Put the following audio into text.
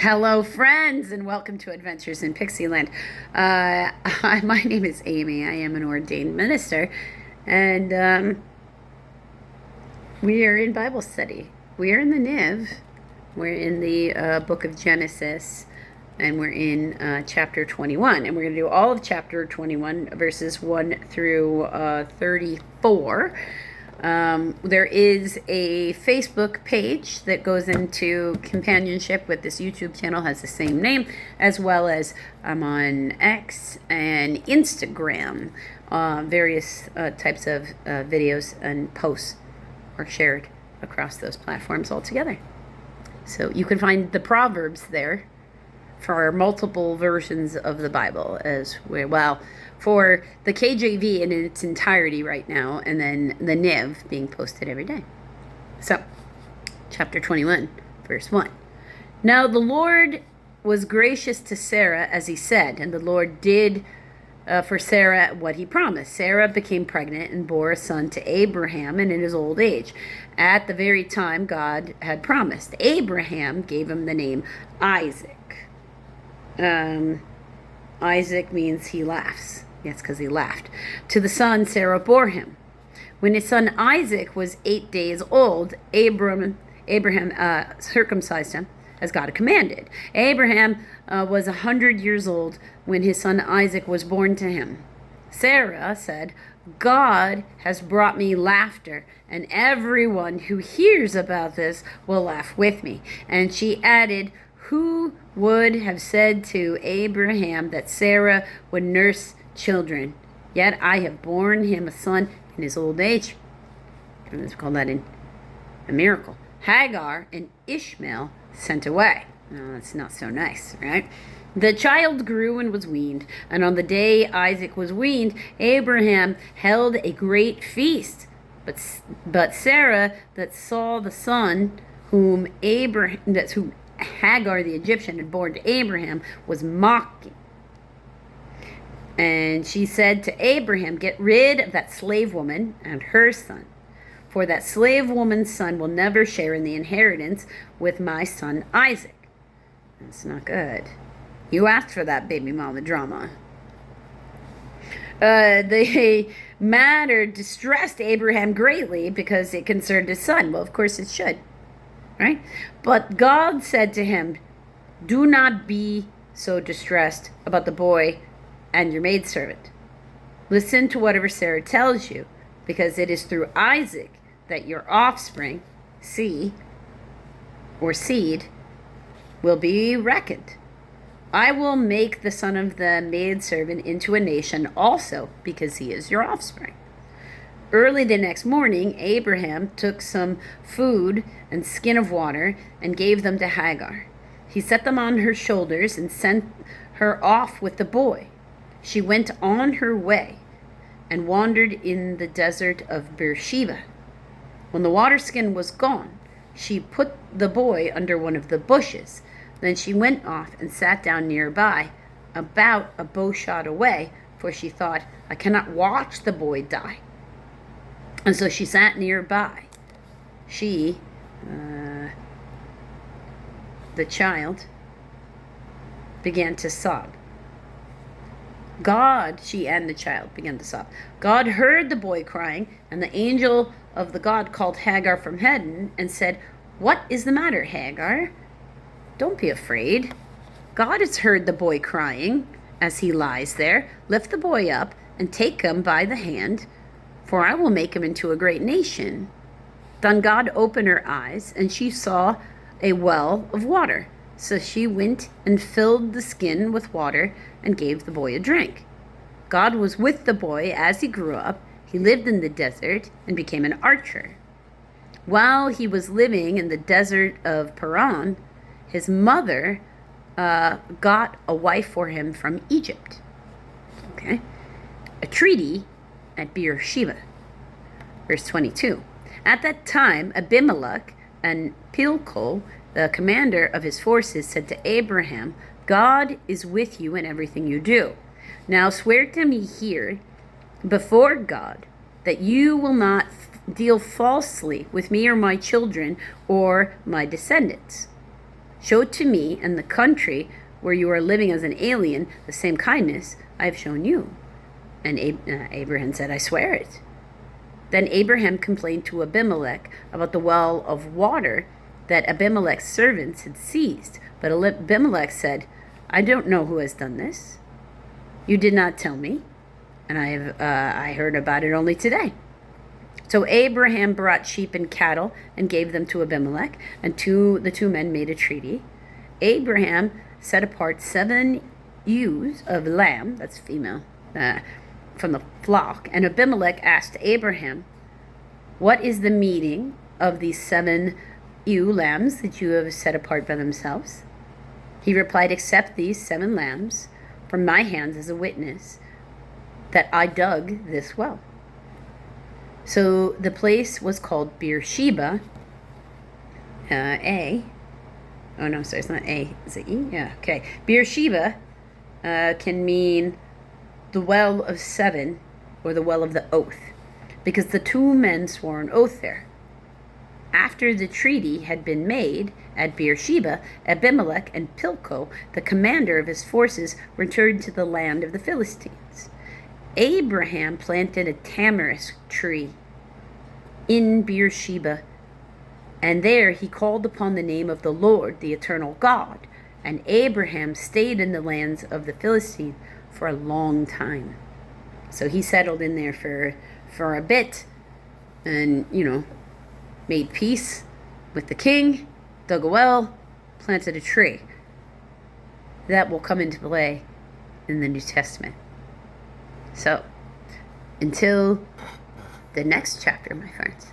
Hello, friends, and welcome to Adventures in Pixieland. My name is Amy. I am an ordained minister, and we are in Bible study. We are in the NIV. We're in the book of Genesis, and we're in chapter 21. And we're going to do all of chapter 21, verses 1 through 34. There is a Facebook page that goes into companionship with this YouTube channel, has the same name, as well as I'm on X and Instagram. Various types of videos and posts are shared across those platforms altogether. So you can find the Proverbs there for multiple versions of the Bible as well. For the KJV in its entirety right now, and then the NIV being posted every day. So, chapter 21, verse 1. Now the Lord was gracious to Sarah as he said, and the Lord did for Sarah what he promised. Sarah became pregnant and bore a son to Abraham in his old age, at the very time God had promised. Abraham gave him the name Isaac. Isaac means he laughs. Yes, because he laughed. To the son Sarah bore him. When his son Isaac was 8 days old, Abraham circumcised him as God had commanded. Abraham was 100 years old when his son Isaac was born to him. Sarah said, God has brought me laughter, and everyone who hears about this will laugh with me. And she added, who would have said to Abraham that Sarah would nurse children? Yet I have borne him a son in his old age. Let's call that a miracle. Hagar and Ishmael sent away. Oh, that's not so nice, right? The child grew and was weaned, and on the day Isaac was weaned, Abraham held a great feast. But Sarah, that saw the son whom Hagar the Egyptian had born to Abraham, was mocking. And she said to Abraham, get rid of that slave woman and her son, for that slave woman's son will never share in the inheritance with my son Isaac. That's not good. You asked for that baby mama drama. The matter distressed Abraham greatly because it concerned his son. Well, of course it should. Right? But God said to him, do not be so distressed about the boy and your maidservant. Listen to whatever Sarah tells you, because it is through Isaac that your offspring, seed, will be reckoned. I will make the son of the maidservant into a nation also, because he is your offspring. Early the next morning, Abraham took some food and skin of water and gave them to Hagar. He set them on her shoulders and sent her off with the boy. She went on her way and wandered in the desert of Beersheba. When the water skin was gone, she put the boy under one of the bushes. Then she went off and sat down nearby, about a bow shot away, for she thought, I cannot watch the boy die. And so she sat nearby. She, the child, began to sob. She and the child began to sob. God heard the boy crying, and the angel of the God called Hagar from heaven and said, what is the matter, Hagar? Don't be afraid. God has heard the boy crying as he lies there. Lift the boy up and take him by the hand, for I will make him into a great nation. Then God opened her eyes, and she saw a well of water. So she went and filled the skin with water and gave the boy a drink. God was with the boy as he grew up. He lived in the desert and became an archer. While he was living in the desert of Paran, his mother got a wife for him from Egypt. Okay, a treaty at Beersheba. Verse 22. At that time, Abimelech and Phicol, the commander of his forces, said to Abraham, God is with you in everything you do. Now swear to me here before God that you will not deal falsely with me or my children or my descendants. Show to me and the country where you are living as an alien the same kindness I have shown you. And Abraham said, I swear it. Then Abraham complained to Abimelech about the well of water that Abimelech's servants had seized. But Abimelech said, I don't know who has done this. You did not tell me, and I heard about it only today. So Abraham brought sheep and cattle and gave them to Abimelech, and the two men made a treaty. Abraham set apart 7 ewes of lamb, that's female, from the flock, and Abimelech asked Abraham, what is the meaning of these 7 ewe lambs that you have set apart by themselves? He replied, accept these 7 lambs from my hands as a witness that I dug this well. So the place was called Beersheba, oh no, sorry, it's not A, is it E? Yeah, okay. Beersheba can mean the well of 7 or the well of the oath, because the 2 men swore an oath there. After the treaty had been made at Beersheba, Abimelech and Pilco, the commander of his forces, returned to the land of the Philistines. Abraham planted a tamarisk tree in Beersheba, and there he called upon the name of the Lord, the eternal God. And Abraham stayed in the lands of the Philistines for a long time. So he settled in there for a bit, and, made peace with the king, dug a well, planted a tree. That will come into play in the New Testament. So, until the next chapter, my friends.